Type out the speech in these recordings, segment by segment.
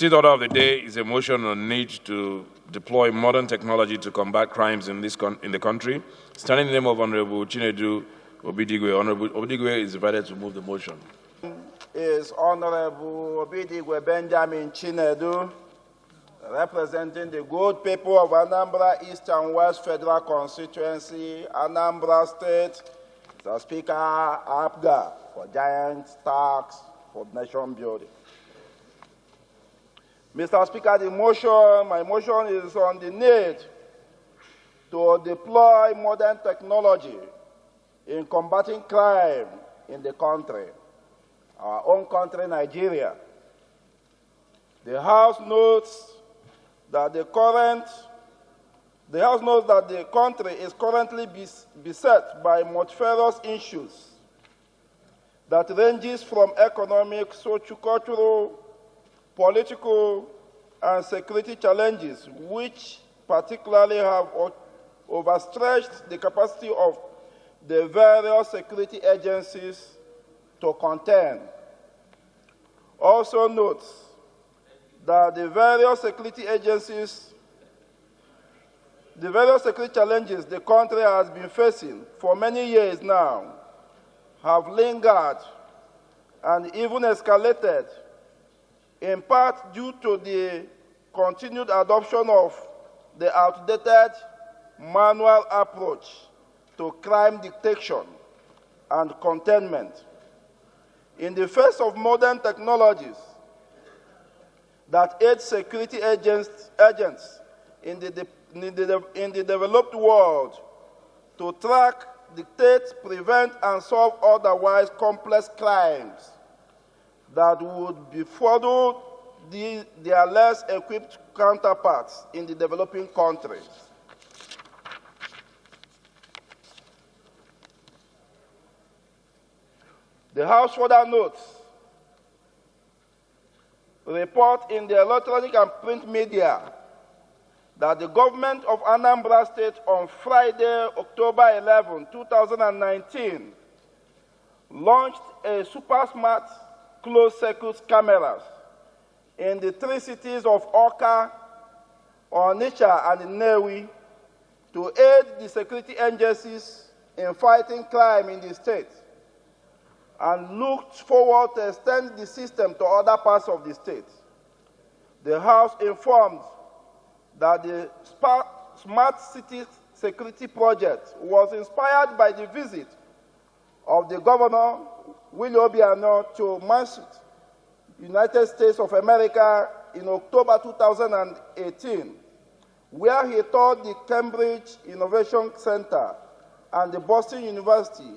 15th order of the day is a motion on need to deploy modern technology to combat crimes in the country. Standing in the name of Honorable Chinedu Obidigwe. Honorable Obidigwe is invited to move the motion. Is Honorable Obidigwe Benjamin Chinedu, representing the good people of Anambra East and West Federal Constituency, Anambra State, the Speaker APGA for giant tasks for nation building. Mr. Speaker, my motion is on the need to deploy modern technology in combating crime in the country, our own country, Nigeria. The House notes that the country is currently beset by multifarious issues that ranges from economic, socio-cultural, political, and security challenges, which particularly have overstretched the capacity of the various security agencies to contend. Also notes that the various security challenges the country has been facing for many years now have lingered and even escalated, in part due to the continued adoption of the outdated manual approach to crime detection and containment. In the face of modern technologies that aid security agents in the developed world to track, dictate, prevent, and solve otherwise complex crimes that would befuddle their less equipped counterparts in the developing countries. The House further notes report in the electronic and print media that the government of Anambra State on Friday, October 11, 2019, launched a super smart closed-circuit cameras in the three cities of Awka, Onitsha, and Nnewi to aid the security agencies in fighting crime in the state, and looked forward to extend the system to other parts of the state. The House informed that the Smart City Security Project was inspired by the visit of the Governor, Willie Obiano, to Massachusetts, United States of America in October 2018, where he toured the Cambridge Innovation Center and the Boston University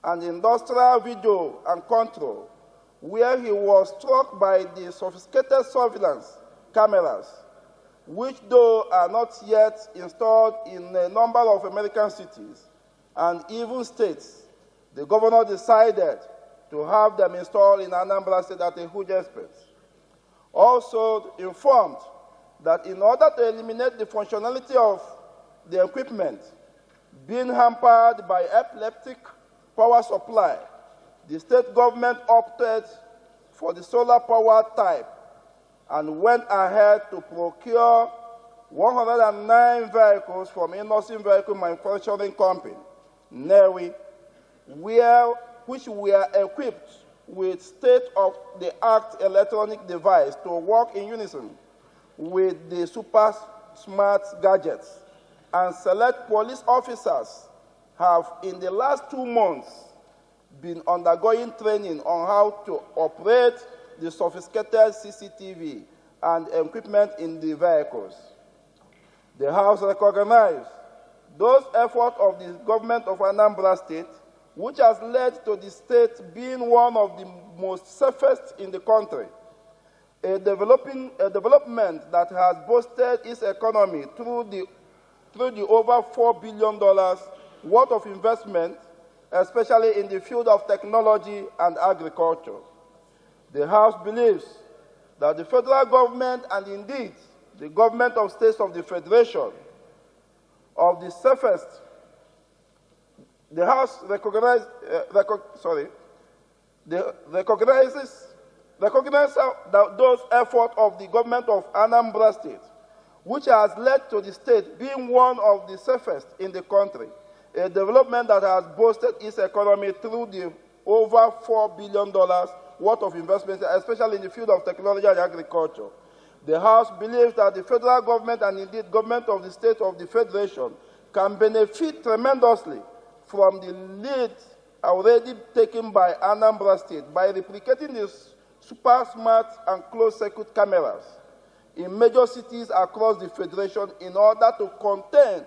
and Industrial Video and Control, where he was struck by the sophisticated surveillance cameras, which though are not yet installed in a number of American cities and even states, the governor decided to have them installed in Anambra State at a huge expense. Also informed that in order to eliminate the functionality of the equipment being hampered by epileptic power supply, the state government opted for the solar power type and went ahead to procure 109 vehicles from E-Nass Vehicle Manufacturing Company, Nnewi, which were equipped with state-of-the-art electronic device to work in unison with the super smart gadgets. And select police officers have, in the last 2 months, been undergoing training on how to operate the sophisticated CCTV and equipment in the vehicles. The House recognized those efforts of the government of Anambra State, which has led to the state being one of the most safest in the country, a development that has boosted its economy through the over $4 billion worth of investment, especially in the field of technology and agriculture. The House believes that the federal government and indeed the government of states of the Federation of the safest. The House recognizes recognize those efforts of the government of Anambra State, which has led to the state being one of the safest in the country, a development that has boosted its economy through the over $4 billion worth of investments, especially in the field of technology and agriculture. The House believes that the federal government and indeed government of the state of the Federation can benefit tremendously from the lead already taken by Anambra State by replicating the super smart and closed-circuit cameras in major cities across the Federation in order to contain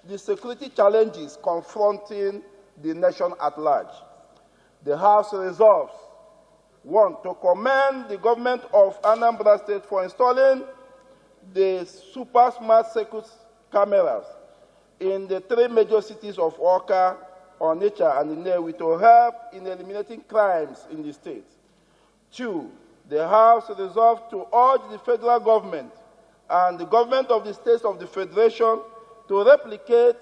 the security challenges confronting the nation at large. The House resolves, 1, to commend the government of Anambra State for installing the super smart circuit cameras in the 3 major cities of Awka, Onitsha, and Nnewi to help in eliminating crimes in the state. 2, the House resolved to urge the federal government and the government of the states of the Federation to replicate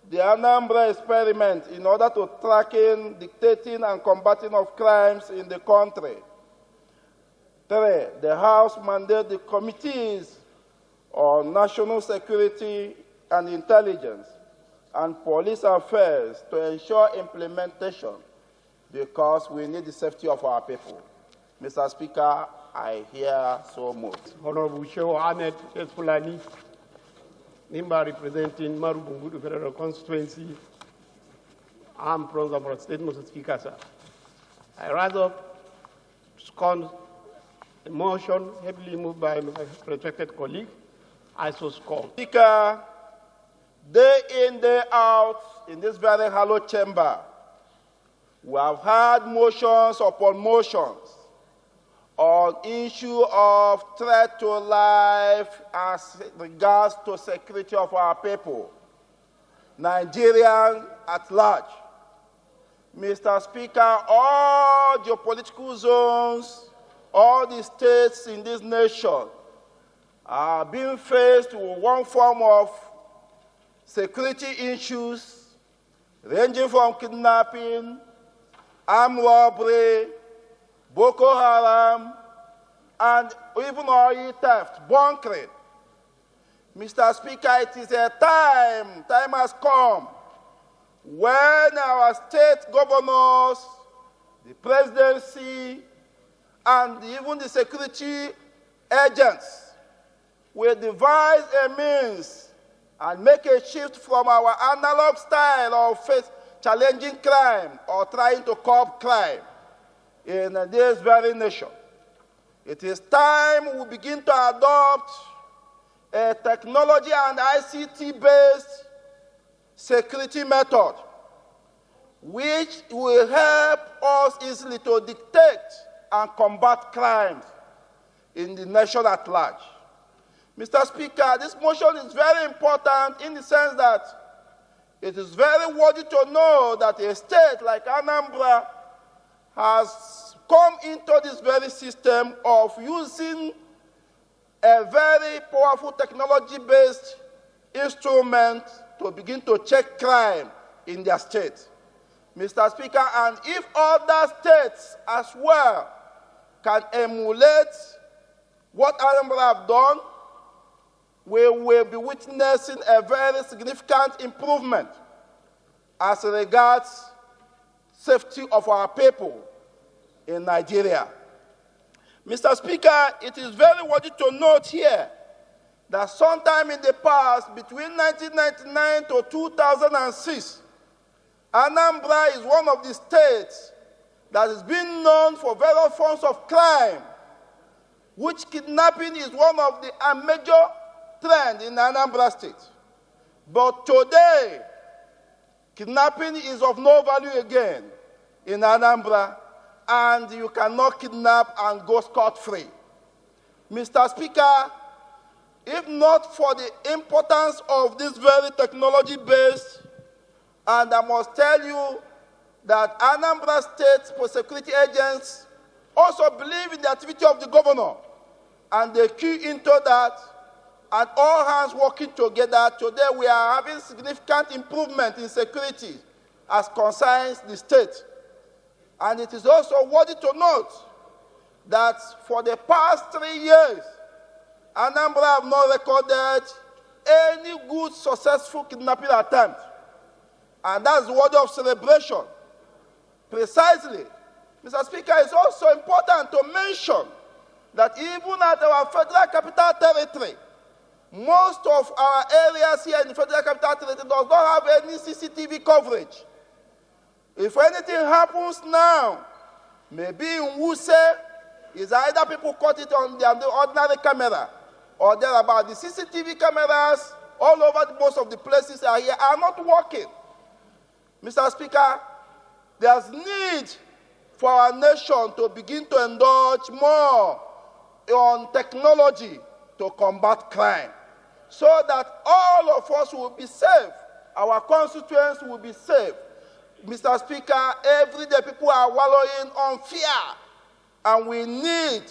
the Anambra experiment in order to tracking, dictating, and combating of crimes in the country. 3, the House mandated the committees on national security and intelligence and police affairs to ensure implementation because we need the safety of our people. Mr. Speaker, I hear so moved. Honorable Shehu Ahmed Fulani, member representing Marubungudu Federal Constituency. I'm from the State, Mr. Speaker, sir. I rather second the motion heavily moved by my respected colleague. I so scorn. Speaker, day in, day out, in this very hollow chamber, we have had motions upon motions on issue of threat to life as regards to security of our people, Nigerians at large. Mr. Speaker, all geopolitical zones, all the states in this nation are being faced with one form of security issues ranging from kidnapping, armed robbery, Boko Haram, and even oil theft, bunkering. Mr. Speaker, it is a time has come when our state governors, the presidency, and even the security agents will devise a means and make a shift from our analog style of challenging crime or trying to curb crime in this very nation. It is time we begin to adopt a technology and ICT-based security method, which will help us easily to detect and combat crimes in the nation at large. Mr. Speaker, this motion is very important in the sense that it is very worthy to know that a state like Anambra has come into this very system of using a very powerful technology-based instrument to begin to check crime in their state. Mr. Speaker, and if other states as well can emulate what Anambra have done, we will be witnessing a very significant improvement as regards safety of our people in Nigeria. Mr. Speaker, it is very worthy to note here that sometime in the past, between 1999 to 2006, Anambra is one of the states that has been known for various forms of crime, which kidnapping is one of the major trends in Anambra State. But today, kidnapping is of no value again in Anambra, and you cannot kidnap and go scot-free. Mr. Speaker, if not for the importance of this very technology-based, and I must tell you that Anambra State security agents also believe in the activity of the governor, and they key into that, and all hands working together. Today we are having significant improvement in security as concerns the state. And it is also worthy to note that for the past 3 years, Anambra have not recorded any good, successful kidnapping attempt. And that's worthy of celebration. Precisely. Mr. Speaker, it's also important to mention that even at our Federal Capital Territory, most of our areas here in the Federal Capital Territory does not have any CCTV coverage. If anything happens now, maybe in Wuse, is either people caught it on the ordinary camera or thereabout. The CCTV cameras all over most of the places are here are not working. Mr. Speaker, there's need for our nation to begin to indulge more on technology to combat crime, so that all of us will be safe, our constituents will be safe. Mr. Speaker, every day people are wallowing on fear, and we need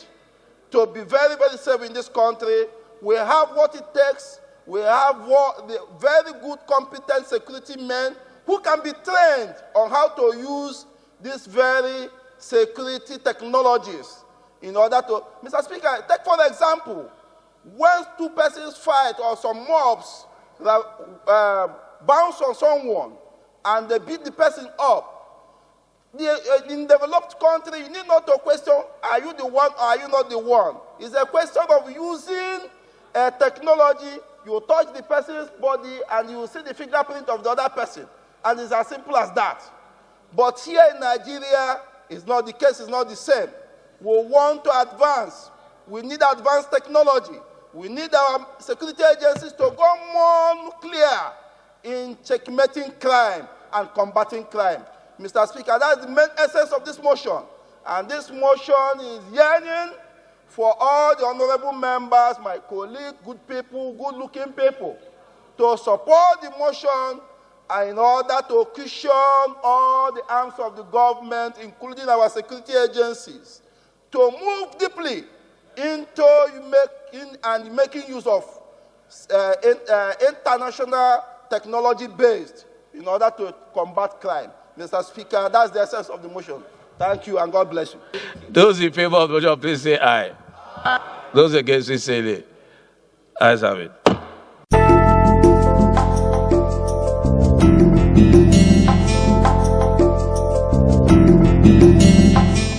to be very, very safe in this country. We have what it takes. We have the very good, competent security men who can be trained on how to use these very security technologies in order to... Mr. Speaker, take for example, when two persons fight or some mobs bounce on someone and they beat the person up, in developed country, you need not to question, are you the one or are you not the one? It's a question of using a technology. You touch the person's body and you see the fingerprint of the other person. And it's as simple as that. But here in Nigeria, it's not the case, it's not the same. We want to advance. We need advanced technology. We need our security agencies to go more clear in checkmating crime and combating crime. Mr. Speaker, that's the main essence of this motion. And this motion is yearning for all the honorable members, my colleagues, good people, good-looking people, to support the motion and in order to cushion all the arms of the government, including our security agencies, to move deeply into making use of international technology-based in order to combat crime. Mr. Speaker, that's the essence of the motion. Thank you, and God bless you. Those in favor of the motion, please say aye. Those against it, say nay. Ayes have it.